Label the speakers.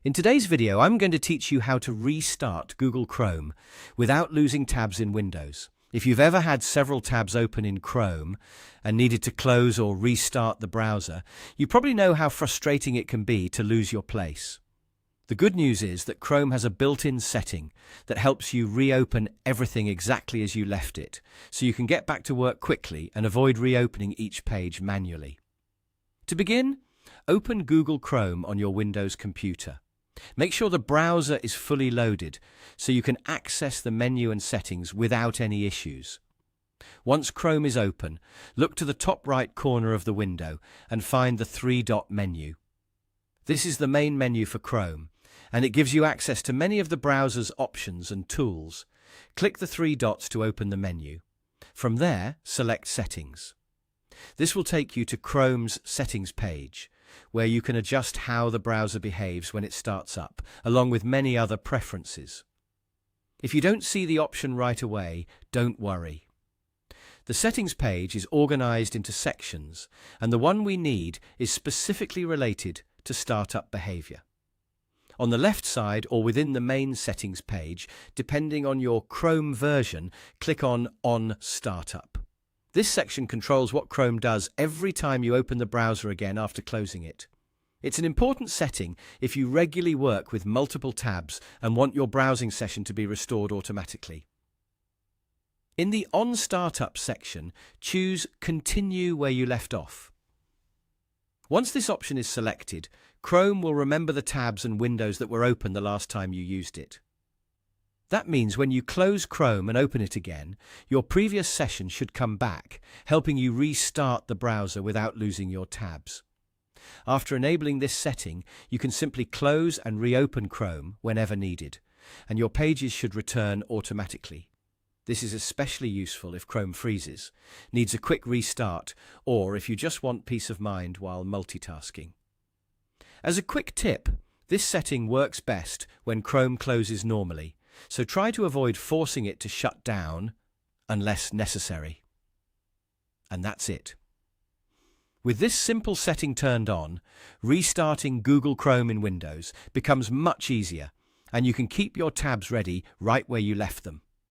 Speaker 1: In today's video, I'm going to teach you how to restart Google Chrome without losing tabs in Windows. If you've ever had several tabs open in Chrome and needed to close or restart the browser, you probably know how frustrating it can be to lose your place. The good news is that Chrome has a built-in setting that helps you reopen everything exactly as you left it, so you can get back to work quickly and avoid reopening each page manually. To begin, open Google Chrome on your Windows computer. Make sure the browser is fully loaded so you can access the menu and settings without any issues. Once Chrome is open, look to the top right corner of the window and find the three-dot menu. This is the main menu for Chrome, and it gives you access to many of the browser's options and tools. Click the three dots to open the menu. From there, select Settings. This will take you to Chrome's Settings page, where you can adjust how the browser behaves when it starts up, along with many other preferences. If you don't see the option right away, don't worry. The Settings page is organized into sections, and the one we need is specifically related to startup behavior. On the left side or within the main Settings page, depending on your Chrome version, click on Startup. This section controls what Chrome does every time you open the browser again after closing it. It's an important setting if you regularly work with multiple tabs and want your browsing session to be restored automatically. In the On Startup section, choose Continue where you left off. Once this option is selected, Chrome will remember the tabs and windows that were open the last time you used it. That means when you close Chrome and open it again, your previous session should come back, helping you restart the browser without losing your tabs. After enabling this setting, you can simply close and reopen Chrome whenever needed, and your pages should return automatically. This is especially useful if Chrome freezes, needs a quick restart, or if you just want peace of mind while multitasking. As a quick tip, this setting works best when Chrome closes normally, so try to avoid forcing it to shut down unless necessary. And that's it. With this simple setting turned on, restarting Google Chrome in Windows becomes much easier, and you can keep your tabs ready right where you left them.